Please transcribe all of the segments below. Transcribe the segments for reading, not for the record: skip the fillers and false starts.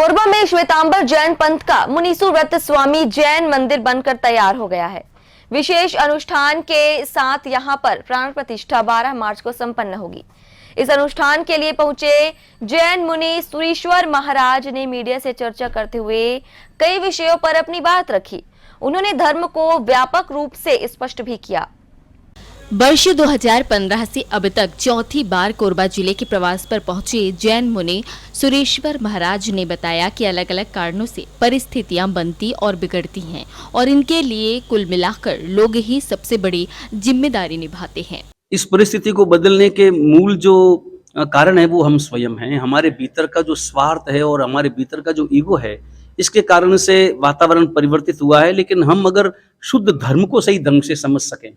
कोरबा में श्वेतांबर जैन पंथ का मुनीसु व्रत स्वामी जैन मंदिर बनकर तैयार हो गया है। विशेष अनुष्ठान के साथ यहां पर प्राण प्रतिष्ठा 12 मार्च को संपन्न होगी। इस अनुष्ठान के लिए पहुंचे जैन मुनि सुरेश्वर महाराज ने मीडिया से चर्चा करते हुए कई विषयों पर अपनी बात रखी। उन्होंने धर्म को व्यापक रूप से स्पष्ट भी किया। वर्ष 2015 से अब तक चौथी बार कोरबा जिले के प्रवास पर पहुंचे जैन मुनि सुरेश्वर महाराज ने बताया कि अलग अलग कारणों से परिस्थितियां बनती और बिगड़ती हैं और इनके लिए कुल मिलाकर लोग ही सबसे बड़ी जिम्मेदारी निभाते हैं। इस परिस्थिति को बदलने के मूल जो कारण है वो हम स्वयं हैं। हमारे भीतर का जो स्वार्थ है और हमारे भीतर का जो ईगो है, इसके कारण से वातावरण परिवर्तित हुआ है। लेकिन हम अगर शुद्ध धर्म को सही ढंग से समझ सकें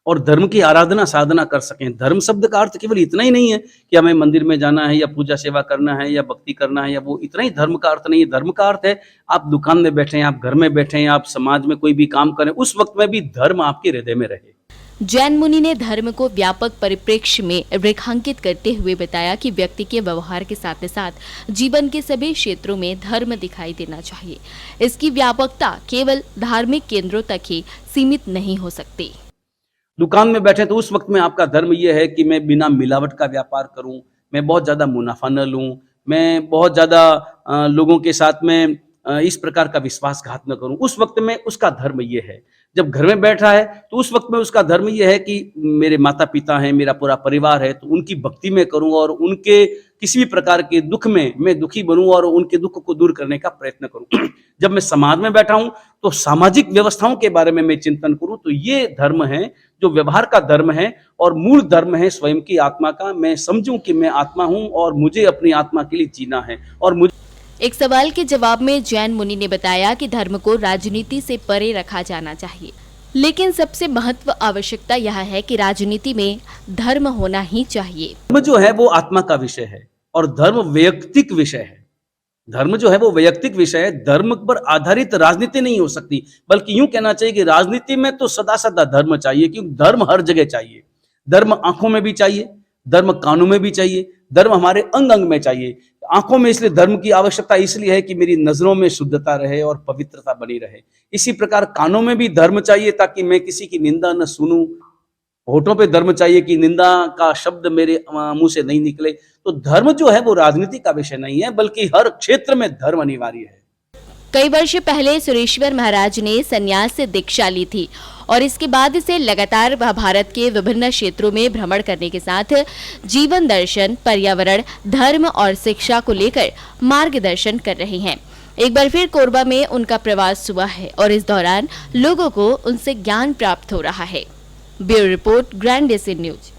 और धर्म की आराधना साधना कर सकें। धर्म शब्द का अर्थ केवल इतना ही नहीं है कि हमें मंदिर में जाना है या पूजा सेवा करना है या भक्ति करना है, या वो इतना ही धर्म का अर्थ नहीं है। धर्म का अर्थ है आप दुकान में बैठे, आप घर में बैठे, आप समाज में कोई भी काम करें, उस वक्त में भी धर्म आपके हृदय में रहे। जैन मुनि ने धर्म को व्यापक परिप्रेक्ष्य में रेखांकित करते हुए बताया कि व्यक्ति के व्यवहार के साथ साथ जीवन के सभी क्षेत्रों में धर्म दिखाई देना चाहिए। इसकी व्यापकता केवल धार्मिक केंद्रों तक ही सीमित नहीं हो सकती। दुकान में बैठे तो उस वक्त में आपका धर्म यह है कि मैं बिना मिलावट का व्यापार करूं, मैं बहुत ज्यादा मुनाफा न लूं, मैं बहुत ज्यादा लोगों के साथ में इस प्रकार का विश्वासघात न करूं। उस वक्त में उसका धर्म यह है। जब घर में बैठा है तो उस वक्त में उसका धर्म यह है कि मेरे माता पिता हैं, मेरा पूरा परिवार है, तो उनकी भक्ति में करूं और उनके किसी भी प्रकार के दुख में मैं दुखी बनूं और उनके दुख को दूर करने का प्रयत्न करूं। जब मैं समाज में बैठा हूं तो सामाजिक व्यवस्थाओं के बारे में मैं चिंतन करूं। तो ये धर्म है जो व्यवहार का धर्म है और मूल धर्म है स्वयं की आत्मा का। मैं समझूं कि मैं आत्मा हूं और मुझे अपनी आत्मा के लिए जीना है। और मुझे एक सवाल के जवाब में जैन मुनि ने बताया कि धर्म को राजनीति से परे रखा जाना चाहिए, लेकिन सबसे महत्व आवश्यकता यह है कि राजनीति में धर्म होना ही चाहिए। धर्म जो है वो आत्मा का विषय है और धर्म वैयक्तिक विषय है। धर्म जो है वो वैयक्तिक विषय है। धर्म पर आधारित राजनीति नहीं हो सकती, बल्कि यूं कहना चाहिए कि राजनीति में तो सदा सदा धर्म चाहिए, क्योंकि धर्म हर जगह चाहिए। धर्म आंखों में भी चाहिए, धर्म कानों में भी चाहिए, धर्म हमारे अंग अंग में चाहिए। आंखों में इसलिए धर्म की आवश्यकता इसलिए है कि मेरी नजरों में शुद्धता रहे और पवित्रता बनी रहे। इसी प्रकार कानों में भी धर्म चाहिए ताकि मैं किसी की निंदा न सुनूं। होठों पे धर्म चाहिए कि निंदा का शब्द मेरे मुंह से नहीं निकले। तो धर्म जो है वो राजनीति का विषय नहीं है, बल्कि हर क्षेत्र में धर्म अनिवार्य है। कई वर्ष पहले सुरेश्वर महाराज ने संन्यास से दीक्षा ली थी और इसके बाद से लगातार वह भारत के विभिन्न क्षेत्रों में भ्रमण करने के साथ जीवन दर्शन, पर्यावरण, धर्म और शिक्षा को लेकर मार्गदर्शन कर रहे हैं। एक बार फिर कोरबा में उनका प्रवास हुआ है और इस दौरान लोगों को उनसे ज्ञान प्राप्त हो रहा है। Bureau report, grand AC news.